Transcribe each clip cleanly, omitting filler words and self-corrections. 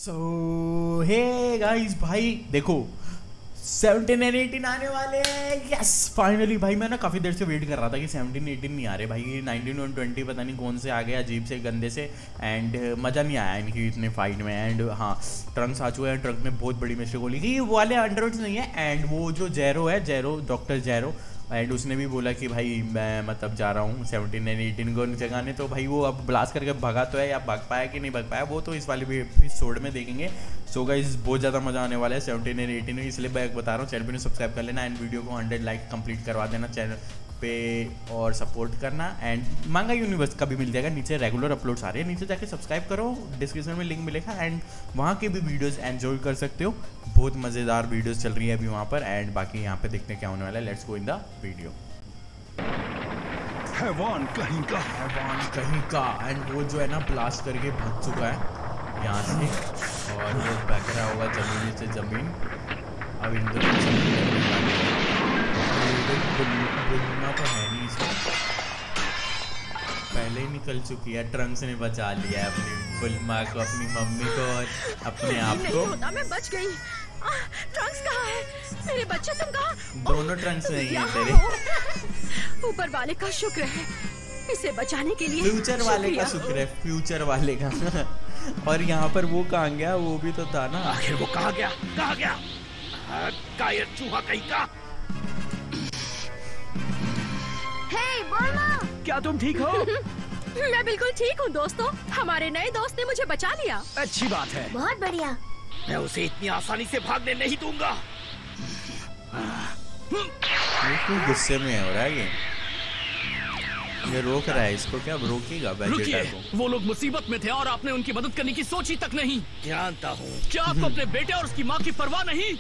सो hey guys भाई देखो 17 और 18 आने वाले हैं। यस फाइनली भाई मैं ना काफ़ी देर से वेट कर रहा था कि 17 18 नहीं आ रहे भाई। 19 और 20 पता नहीं कौन से आ गए अजीब से गंदे से एंड मज़ा नहीं आया इनकी इतने फाइट में। एंड हाँ ट्रंक्स आ चुके हैं। ट्रंक ने बहुत बड़ी मिस्टेक बोली कि वो वाले अंडरवर्ड्स नहीं है। एंड वो जो जैरो है डॉक्टर जैरो एंड उसने भी बोला कि भाई मैं मतलब जा रहा हूँ 17 और 18 को जगाने। तो भाई वो अब ब्लास्ट करके भगा तो है या भाग पाया कि नहीं भाग पाया वो तो इस वाले भी एपिसोड में देखेंगे। सो गाइस बहुत ज़्यादा मज़ा आने वाला है 17 और 18 में, इसलिए मैं बता रहा हूँ चैनल पे सब्सक्राइब कर लेना एंड वीडियो को 100 लाइक कंप्लीट करवा देना चैनल पे और सपोर्ट करना। एंड मांगा यूनिवर्स का भी मिल जाएगा, नीचे रेगुलर अपलोड्स आ रहे हैं, नीचे जाके सब्सक्राइब करो, डिस्क्रिप्शन में लिंक मिलेगा एंड वहाँ के भी वीडियोस एंजॉय कर सकते हो। बहुत मज़ेदार वीडियोस चल रही है अभी वहाँ पर। एंड बाकी यहाँ पे देखते हैं क्या होने वाला है। Let's go in the video. हैवान कहीं का एंड वो जो है ना ब्लास्ट करके भाग चुका है यहाँ से और वो बह रहा होगा जमीन से जमीन। अब इन बुलना तो है नहीं इसमें, पहले ही निकल चुकी है। ट्रंक्स ने बचा लिया है अपनी बुलमा को, अपनी मम्मी को और अपने आप को। मैं बच गई। ट्रंक्स कहाँ है? मेरे बच्चे तुम कहाँ? दोनों ट्रंक्स नहीं है तेरे। ऊपर वाले का शुक्र है इसे बचाने के लिए। फ्यूचर वाले का शुक्र है, फ्यूचर वाले का। और यहाँ पर वो कहाँ गया? वो भी तो था ना। आखिर वो कहाँ गया? कायर चूहा कहीं का। हे बुलमा, क्या तुम ठीक हो? मैं बिल्कुल ठीक हूँ दोस्तों। हमारे नए दोस्त ने मुझे बचा लिया। अच्छी बात है। बहुत बढ़िया। मैं उसे इतनी आसानी से भागने नहीं दूंगा। ये गुस्से में हो रहा है ये रोक रहा है इसको। क्या रोकेगा वेजिटा को? वो लोग मुसीबत में थे और आपने उनकी मदद करने की सोची तक नहीं। जानता हूँ। क्या आपको अपने बेटे और उसकी माँ की परवाह नहीं?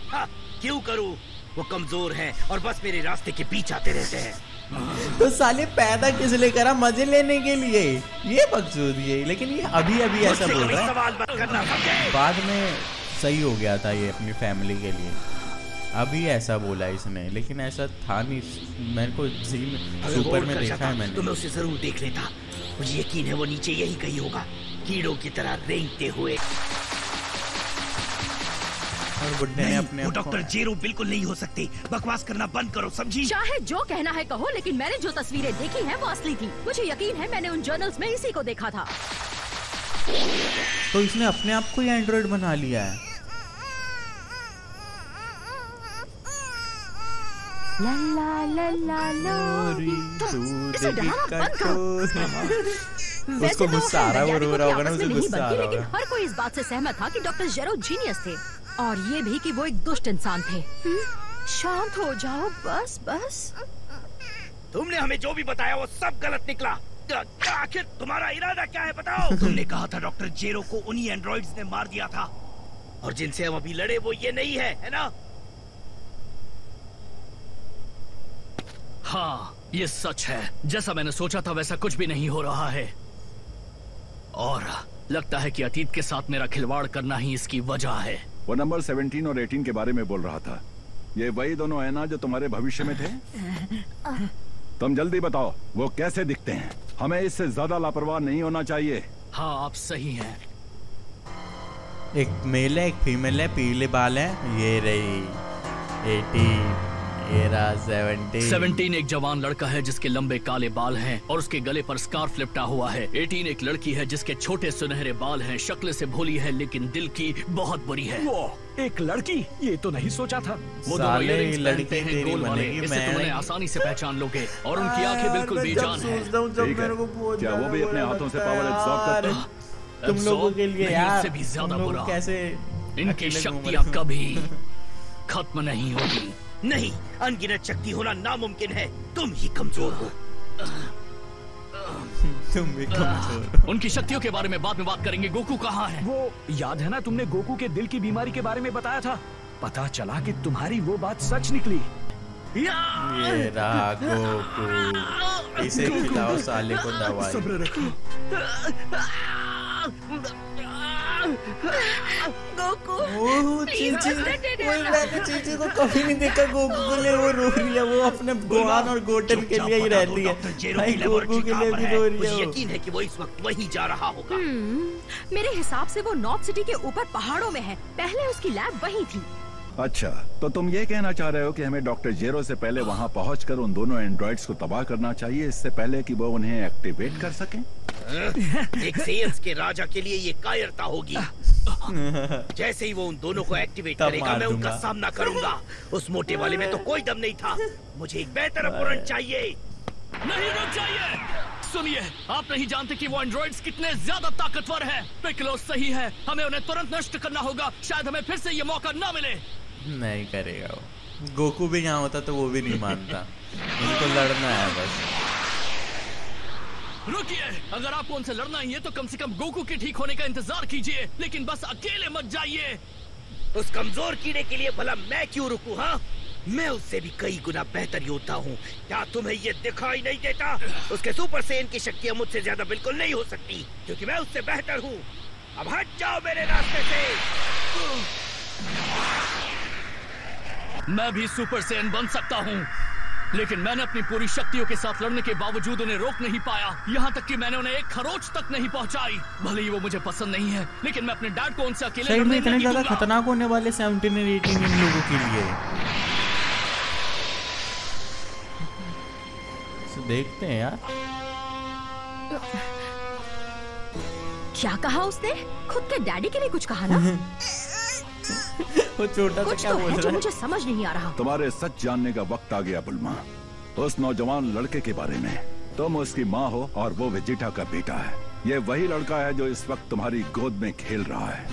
हाँ, क्यों करूँ? वो कमजोर हैं और बस मेरे रास्ते के पीछे आते रहते हैं। तो साले पैदा किस लिए करा? मजे लेने के लिए। ये मकसूद ये, लेकिन ये अभी ऐसा बोल रहा है। सवाल मत करना। बाद में सही हो गया था ये अपनी फैमिली के लिए। अभी ऐसा बोला इसने, लेकिन ऐसा था नहीं। मेरे को सुपर में देखा है मैंने। तो मैं उसे जरूर देख लेता। मुझे यकीन है वो नीचे यही कहीं होगा, कीड़ों की तरह रेंगते हुए। और बुड्ढे ने अपने वो डॉक्टर जेरो बिल्कुल नहीं हो सकते। बकवास करना बंद करो, समझी? चाहे जो कहना है कहो, लेकिन मैंने जो तस्वीरें देखी हैं वो असली थी। मुझे यकीन है मैंने उन जर्नल्स में इसी को देखा था। तो इसने अपने आप को ही एंड्रॉइड बना लिया है। ला ला ला ला उसको गुस्सा आ रहा है, वो रो रहा होगा ना, उसे गुस्सा आ रहा लेकिन होगा। हर कोई इस बात से सहमत था कि डॉक्टर जेरो जीनियस थे और ये भी कि वो एक दुष्ट इंसान थे। शांत हो जाओ बस बस। तुमने हमें जो भी बताया वो सब गलत निकला। आखिर तुम्हारा इरादा क्या है बताओ? तुमने कहा था डॉक्टर जेरो को उन्हीं एंड्रॉइड्स ने मार दिया था और जिनसे हम अभी लड़े वो ये नहीं है ना? हाँ ये सच है। जैसा मैंने सोचा था वैसा कुछ भी नहीं हो रहा है और लगता है कि अतीत के साथ मेरा खिलवाड़ करना ही इसकी वजह है। वो नंबर 17 और 18 के बारे में बोल रहा था। ये वही दोनों है ना जो तुम्हारे भविष्य में थे? तुम जल्दी बताओ वो कैसे दिखते हैं? हमें इससे ज्यादा लापरवाह नहीं होना चाहिए। हाँ आप सही हैं। एक मेल है एक फीमेल है, पीले बाल है। ये रही 18, ये रहा 17 एक जवान लड़का है जिसके लंबे काले बाल हैं और उसके गले पर स्कार्फ लिपटा हुआ है। 18 एक लड़की है जिसके छोटे सुनहरे बाल हैं, शक्ल से भोली है लेकिन दिल की बहुत बुरी है। वो एक लड़की, ये तो नहीं सोचा था। वो दोनों इयररिंग्स लड़की पहनते हैं तेरी गोल वाले, बनेगी, इससे मैं तुम उन्हें आसानी से पहचान लोगे और उनकी आंखें बिल्कुल बेजान हैं। ठीक है, क्या वो भी अपने हाथों से पावर एब्जॉर्ब करते हैं? तुम लोगों के लिए यार उससे भी ज्यादा बुरा। कैसे इनकी शक्तियाँ कभी खत्म नहीं होगी। नहीं, अनगिनत शक्ति होना नामुमकिन है। तुम ही कमजोर हो। तुम भी कमजोर। उनकी शक्तियों के बारे में बाद में बात करेंगे। गोकू कहाँ है? वो याद है ना तुमने गोकू के दिल की बीमारी के बारे में बताया था? पता चला कि तुम्हारी वो बात सच निकली। ये रहा गोकू, इसे खिलाओ साले को दवाई। सब्र रखो। गोकू वो चीची, मैंने चीची को कभी नहीं देखा गोकू के लिए वो रो रही है, वो अपने गोहान और गोटन के लिए ही रहती है भाई, गोकू के लिए भी रो रही है। मुझे यकीन है कि वो इस वक्त वहीं जा रहा होगा। मेरे हिसाब से वो नॉर्थ सिटी के ऊपर पहाड़ों में है, पहले उसकी लैब वहीं थी। अच्छा, तो तुम ये कहना चाह रहे हो कि हमें डॉक्टर जेरो से पहले वहाँ पहुँचकर उन दोनों एंड्रॉइड्स को तबाह करना चाहिए, इससे पहले कि वो उन्हें एक्टिवेट कर सकें? एक सेल्स के राजा के लिए ये कायरता होगी। जैसे ही वो उन दोनों को एक्टिवेट करेगा, मैं उनका सामना करूंगा। उस मोटे वाले में तो कोई दम नहीं था। मुझे एक बेहतर अपोनेंट चाहिए। नहीं, रुक जाइए। सुनिए, आप नहीं जानते कि वो एंड्रॉइड्स कितने ज्यादा ताकतवर हैं। पिकलो सही है, हमें उन्हें तुरंत नष्ट करना होगा। शायद हमें फिर से ये मौका ना मिले। नहीं करेगा वो। गोकू भी यहाँ होता तो वो भी नहीं मानता, उनको लड़ना है बस। रुकिए, अगर आपको उनसे लड़ना ही है तो कम से कम गोकू के ठीक होने का इंतजार कीजिए, लेकिन बस अकेले मत जाइए। उस कमजोर कीड़े के लिए भला मैं क्यों रुकूं? हाँ, मैं उससे भी कई गुना बेहतर योद्धा हूँ। क्या तुम्हें ये दिखाई नहीं देता? उसके सुपर सेन की शक्तियाँ मुझसे ज्यादा बिल्कुल नहीं हो सकती, क्योंकि मैं उससे बेहतर हूँ। अब हट जाओ मेरे रास्ते से। मैं भी सुपर सेन बन सकता हूँ, लेकिन मैंने अपनी पूरी शक्तियों के साथ लड़ने के बावजूद उन्हें रोक नहीं पाया। यहाँ तक कि मैंने उन्हें एक खरोच तक नहीं पहुँचाई। भले ही वो मुझे पसंद नहीं है, लेकिन मैं अपने डैड को उनसे अकेले सही में लड़ने इतने नहीं ज्यादा दूंगा। खतरनाक होने वाले 17 और 18 इन लोगों के लिए। तो देखते हैं यार। क्या कहा उसने? खुद के डैडी के लिए कुछ कहा ना? वो छोटा सा कुछ क्या तो बोल है जो रहा है? मुझे समझ नहीं आ रहा। तुम्हारे सच जानने का वक्त आ गया बुल्मा, उस नौजवान लड़के के बारे में। तुम उसकी माँ हो और वो वेजिटा का बेटा है। ये वही लड़का है जो इस वक्त तुम्हारी गोद में खेल रहा है।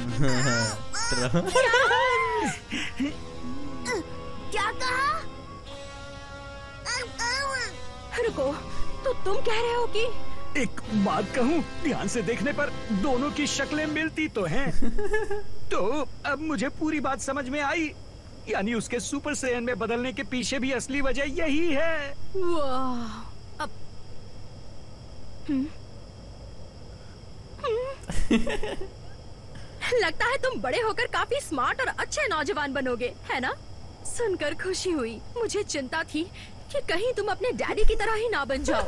क्या कहा? रुको, तो तुम कह रहे हो कि एक बात कहूँ, ध्यान से देखने पर दोनों की शक्लें मिलती तो हैं। तो अब मुझे पूरी बात समझ में आई, यानी उसके सुपर सेयन में बदलने के पीछे भी असली वजह यही है। वाह, अब लगता है तुम बड़े होकर काफी स्मार्ट और अच्छे नौजवान बनोगे, है ना? सुनकर खुशी हुई। मुझे चिंता थी कि कहीं तुम अपने डैडी की तरह ही ना बन जाओ।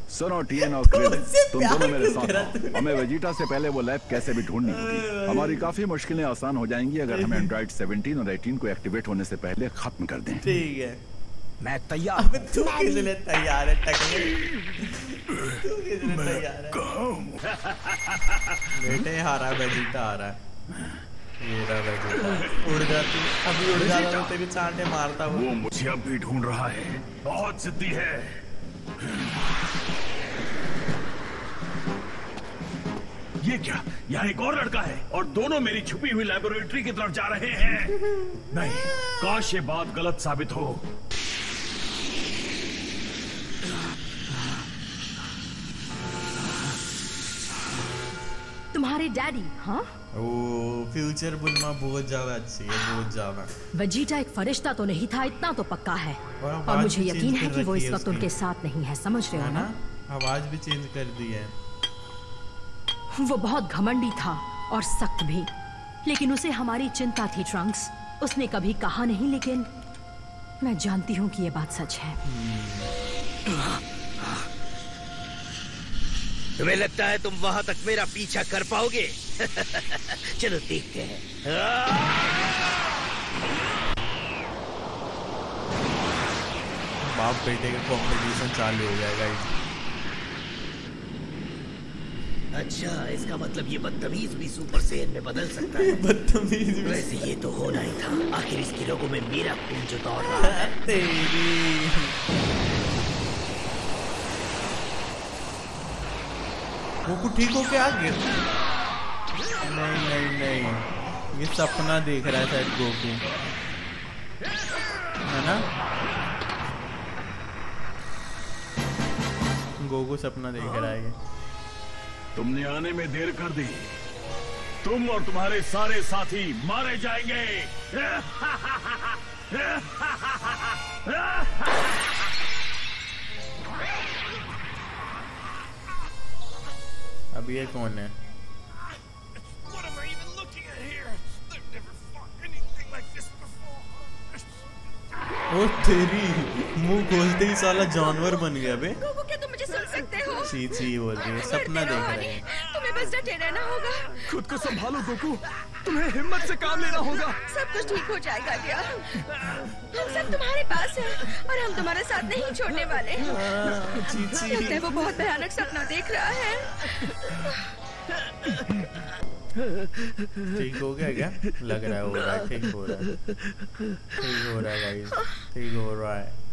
सुनो टीएन और क्रेडन, तुम दोनों मेरे साथ आओ। हमें वेजिटा से पहले वो लैब कैसे भी ढूंढनी होगी। हमारी काफी मुश्किलें आसान हो जाएंगी अगर हम एंड्रॉइड 17 और 18 को एक्टिवेट होने से पहले खत्म कर दें। ठीक है, मैं तैयार। अबे तू किस लिए तैयार है? टकले, तू किस लिए तैयार है? बेटे हारा वेजिटा आ रहा है। ये रहा वेजिटा, उड़ जाती, अभी उड़ जाता तो तेरी चांटे मारता वो मुझे अब भी ढूंढ रहा है, बहुत जिद्दी है। ये क्या? यहाँ एक और लड़का है और दोनों मेरी छुपी हुई लेबोरेटरी की तरफ जा रहे हैं। नहीं, काश ये बात गलत साबित हो। तुम्हारे डैडी? हाँ, ओ फ्यूचर बुल्मा बहुत ज्यादा अच्छी है, बहुत ज्यादा। वेजिटा एक फरिश्ता तो नहीं था, इतना तो पक्का है। और और आवाज मुझे भी यकीन चेंज है कर कि वो रखी इस है वक्त उसकी। उनके साथ नहीं है, समझ रहे हो है ना? ना, आवाज भी चेंज कर दी है। वो बहुत घमंडी था और सख्त भी, लेकिन उसे हमारी चिंता थी ट्रंक्स। उसने कभी कहा नहीं, लेकिन मैं जानती हूँ कि ये बात सच है। तुम्हें लगता है तुम वहां तक मेरा पीछा कर पाओगे? चलो देखते हैं। बाप बेटे का कंपटीशन चालू हो जाएगा। अच्छा, इसका मतलब ये बदतमीज भी सुपर सेन में बदल सकता है। बदतमीज भी। वैसे ये तो होना ही था। आखिर इसके लोगों में मेरा खून जो दौड़ रहा है। तेरी गोकू ठीक हो क्या? गिर नहीं नहीं नहीं, ये सपना देख रहा है शायद गोकू, है ना? गोकू सपना देख रहा है। तुमने आने में देर कर दी। तुम और तुम्हारे सारे साथी मारे जाएंगे। अब ये कौन है? ओ तेरी मुंह खोलते ही साला जानवर बन गया बे। गोकू, क्या तुम मुझे सुन सकते हो? ची बोल रही है, सपना देख रहे हैं। तुम्हें बस डटे रहना होगा। खुद को संभालो गोकू, तुम्हें हिम्मत से काम लेना होगा। सब कुछ ठीक हो जाएगा क्या? हम सब तुम्हारे पास हैं और हम तुम्हारे साथ नहीं छोड़ने वाले। लगता है वो बहुत भयानक सपना देख रहा है। ठीक हो गया क्या? लग रहा है हो रहा है, ठीक हो रहा है, ठीक हो रहा है गाइस, ठीक हो रहा है।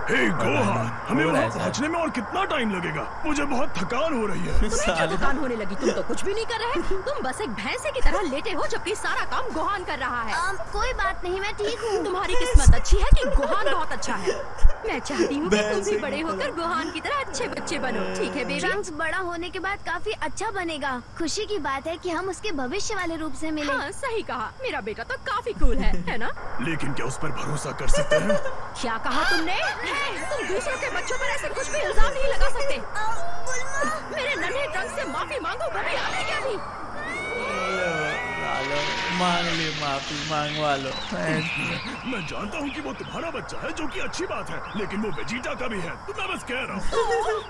हे गोहा, हमें वहाँ पहुँचने में और कितना टाइम लगेगा? मुझे बहुत थकान हो रही है। तुम्हें क्या थकान होने लगी? तुम तो कुछ भी नहीं कर रहे। तुम बस एक भैंसे की तरह लेटे हो जबकि सारा काम गोहान कर रहा है। कोई बात नहीं, मैं ठीक हूँ। तुम्हारी किस्मत अच्छी है कि गोहान बहुत अच्छा है। मैं चाहती हूँ कि तुम भी बड़े होकर गोहान की तरह अच्छे बच्चे बनो, ठीक है बेबी? ट्रंक्स बड़ा होने के बाद काफी अच्छा बनेगा। खुशी की बात है कि हम उसके भविष्य वाले रूप से मिले। हाँ, सही कहा। मेरा बेटा तो काफी कूल है ना? लेकिन क्या उस पर भरोसा कर सकते हैं? क्या कहा तुमने? तुम दूसरों के बच्चों पर ऐसे कुछ भी इल्जाम नहीं लगा सकते। मेरे नन्हे ट्रंक्स से माफी मांगो, कभी आने क्या नहीं। मांग ले माफी, मांगवा लो। मैं जानता हूँ कि वो तुम्हारा बच्चा है, जो कि अच्छी बात है, लेकिन वो वेजिटा का भी है, तो मैं बस कह रहा हूँ।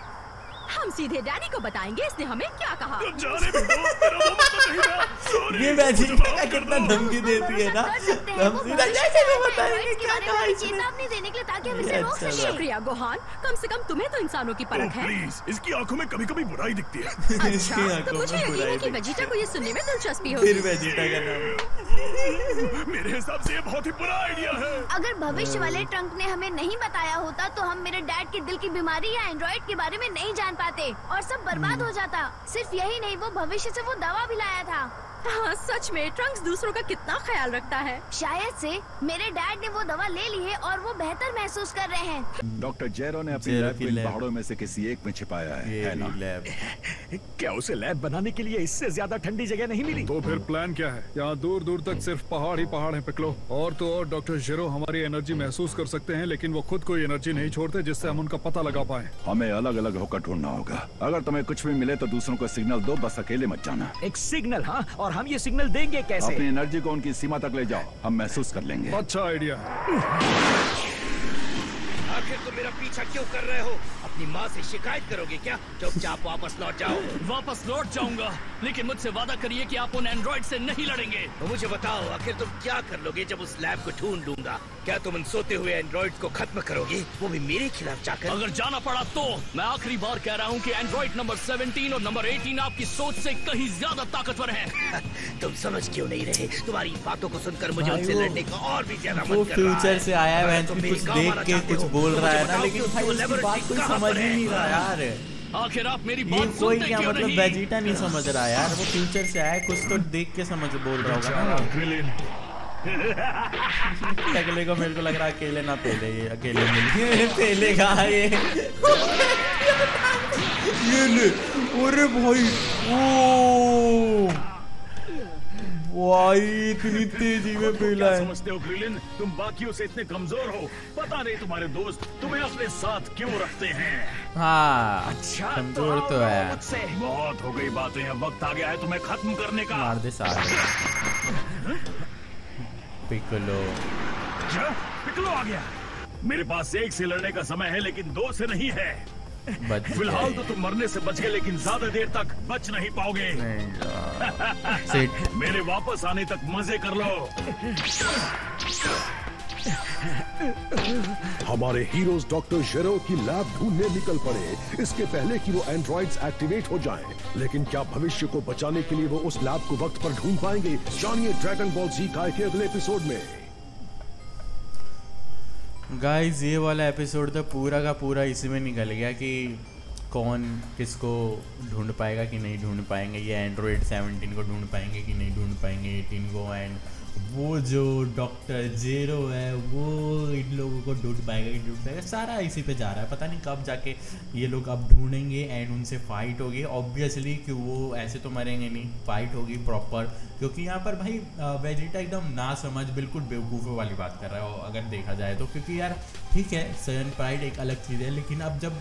हम सीधे डैडी को बताएंगे इसने हमें क्या कहा। जाने भी दो, मेरा वो मतलब नहीं था। Sorry, ये वेजिटा का कितना धमकी देती है ना। हम सीधा डैडी को बताएंगे क्या कहा इसने। चेतावनी देने के लिए, ताकि हम इसे रोक सकें। शुक्रिया गोहान, कम से कम तुम्हें तो इंसानों की परख है। प्लीज, इसकी आंखों में कभी-कभी बुराई दिखती है। अच्छा, तो मुझे यकीन है कि वेजिटा को ये सुनने में दिलचस्पी होगी। फिर वेजिटा का नाम। मेरे हिसाब से ये बहुत ही बुरा आइडिया है। अगर भविष्य वाले ट्रंक ने हमें नहीं बताया होता तो हम मेरे डैड के दिल की बीमारी या एंड्रॉइड के बारे में नहीं जान पाते और सब बर्बाद हो जाता। सिर्फ यही नहीं, वो भविष्य से वो दवा भी लाया था। हाँ, सच में ट्रंक्स दूसरों का कितना ख्याल रखता है। शायद से मेरे डैड ने वो दवा ले ली है और वो बेहतर महसूस कर रहे हैं। डॉक्टर जेरो ने अपनी लैब को इन पहाड़ों में से किसी एक में छिपाया है ना? लैब। क्या उसे लैब बनाने के लिए इससे ज्यादा ठंडी जगह नहीं मिली? तो फिर प्लान क्या है? यहाँ दूर दूर तक सिर्फ पहाड़ ही पहाड़ हैं पिकलो। और तो और डॉक्टर जेरो हमारी एनर्जी महसूस कर सकते हैं, लेकिन वो खुद कोई एनर्जी नहीं छोड़ते जिससे हम उनका पता लगा पाए। हमें अलग अलग होकर ढूंढना होगा। अगर तुम्हें कुछ भी मिले तो दूसरों को सिग्नल दो, बस अकेले मत जाना। एक सिग्नल? हाँ, और हम ये सिग्नल देंगे कैसे? अपनी एनर्जी को उनकी सीमा तक ले जाओ, हम महसूस कर लेंगे। अच्छा आइडिया। आखिर तुम मेरा पीछा क्यों कर रहे हो? अपनी माँ से शिकायत करोगे क्या? चुपचाप वापस लौट जाओ। वापस लौट जाऊंगा, लेकिन मुझसे वादा करिए कि आप उन एंड्रॉइड से नहीं लड़ेंगे। तो मुझे बताओ, आखिर तुम क्या कर लोगे जब उस लैब को ढूंढ लूंगा? क्या तुम उन सोते हुए एंड्रॉइड को खत्म करोगे, वो भी मेरे खिलाफ जाकर? अगर जाना पड़ा तो। मैं आखिरी बार कह रहा हूँ कि एंड्रॉइड नंबर 17 और नंबर 18 आपकी सोच से कहीं ज्यादा ताकतवर हैं। तुम समझ क्यों नहीं रहे? तुम्हारी बातों को सुनकर मुझे उनसे लड़ने का और भी ज्यादा मन वो कर रहा है। फ्यूचर से आया है, कुछ देख के कुछ बोल रहा है ना, लेकिन भाई उसकी बात कोई समझ ही नहीं रहा यार। आखिर आप मेरी ये बात कोई सुनते क्या क्यों मतलब नहीं? वेजिटा नहीं समझ रहा यार, वो फ्यूचर से आया, कुछ तो देख के समझ बोल रहा होगा ना। टकले को मेरे को लग रहा है अकेले ना पेले, ये अकेले मिल पेलेगा ये। ये ले, अरे भाई, ओ भाई इतनी तेजी में पेला है। समझते हो क्रिलिन, तुम बाकियों से इतने कमजोर हो। पता नहीं तुम्हारे दोस्त तुम्हें अपने साथ क्यों रखते हैं। हाँ, अच्छा, कमजोर तो है। मुझसे बहुत हो गई बातें, अब वक्त आ गया है तुम्हें खत्म करने का। मार दे सारे। पिकलो। क्या? पिकलो आ गया? मेरे पास एक से लड़ने का समय है, लेकिन दो से नहीं है। फिलहाल तो तुम मरने से बच गए, लेकिन ज्यादा देर तक बच नहीं पाओगे। मेरे वापस आने तक मजे कर लो। हमारे हीरोज डॉक्टर जेरो की लैब ढूंढने निकल पड़े, इसके पहले कि वो एंड्रॉइड्स एक्टिवेट हो जाएं। लेकिन क्या भविष्य को बचाने के लिए वो उस लैब को वक्त पर ढूंढ पाएंगे? जानिए ड्रैगन बॉल जी का के अगले एपिसोड में। गाइस ये वाला एपिसोड तो पूरा का पूरा इसी में निकल गया कि कौन किसको ढूंढ पाएगा कि नहीं ढूंढ पाएंगे। ये एंड्रॉइड 17 को ढूंढ पाएंगे कि नहीं ढूंढ पाएंगे 18 को, एंड वो जो डॉक्टर जेरो है वो इन लोगों को ढूंढ पाएगा कि ढूंढ पाएगा। सारा इसी पे जा रहा है, पता नहीं कब जाके ये लोग अब ढूंढेंगे एंड उनसे फाइट होगी ऑब्वियसली, कि वो ऐसे तो मरेंगे नहीं, फाइट होगी प्रॉपर। क्योंकि यहाँ पर भाई वेजिटा एकदम ना समझ बिल्कुल बेवकूफ़ों वाली बात कर रहा है अगर देखा जाए तो। क्योंकि यार ठीक है, सन प्राइड एक अलग चीज़ है, लेकिन अब जब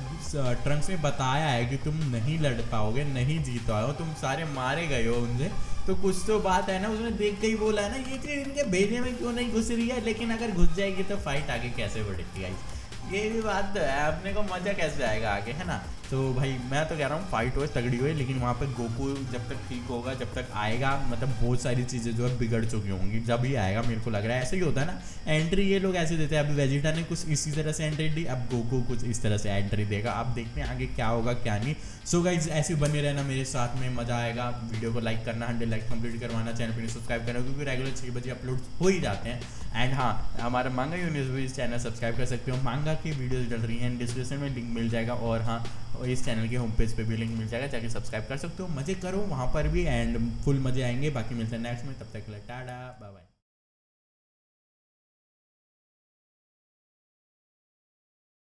ट्रंक्स ने बताया है कि तुम नहीं लड़ पाओगे, नहीं जीत पाओ, तुम सारे मारे गए हो उनसे, तो कुछ तो बात है ना, उसने देख के ही बोला है ना ये चीज इनके भेजे में क्यों नहीं घुस रही है, लेकिन अगर घुस जाएगी तो फाइट आगे कैसे बढ़ेगी गाइस, ये भी बात तो है, अपने को मजा कैसे आएगा आगे, है ना। तो भाई मैं तो कह रहा हूँ फाइट हुए तगड़ी हुई, लेकिन वहाँ पे गोकू जब तक ठीक होगा, जब तक आएगा, मतलब बहुत सारी चीज़ें जो है बिगड़ चुकी होंगी, जब ही आएगा मेरे को लग रहा है। ऐसे ही होता है ना एंट्री, ये लोग ऐसे देते हैं। अभी वेजिटा ने कुछ इसी तरह से एंट्री दी, अब गोकू कुछ इस तरह से एंट्री देगा। अब देखते हैं आगे क्या होगा क्या नहीं। सो गाइज ऐसे बने रहना मेरे साथ में, मज़ा आएगा। वीडियो को लाइक करना, 100 लाइक कंप्लीट करवाना, चैनल पर सब्सक्राइब करना, क्योंकि रेगुलर 6 बजे अपलोड हो ही जाते हैं। एंड हाँ, हमारा मांगा यूनिवर्स भी इस चैनल सब्सक्राइब कर सकते हो। मांगा की वीडियोस डल रही हैं, डिस्क्रिप्शन में लिंक मिल जाएगा, और हाँ इस चैनल के होम पेज पे भी लिंक मिल जाएगा, जाके सब्सक्राइब कर सकते हो। मज़े करो वहाँ पर भी, एंड फुल मज़े आएंगे। बाकी मिलते हैं नेक्स्ट में, तब तक टाटा बाय बाय।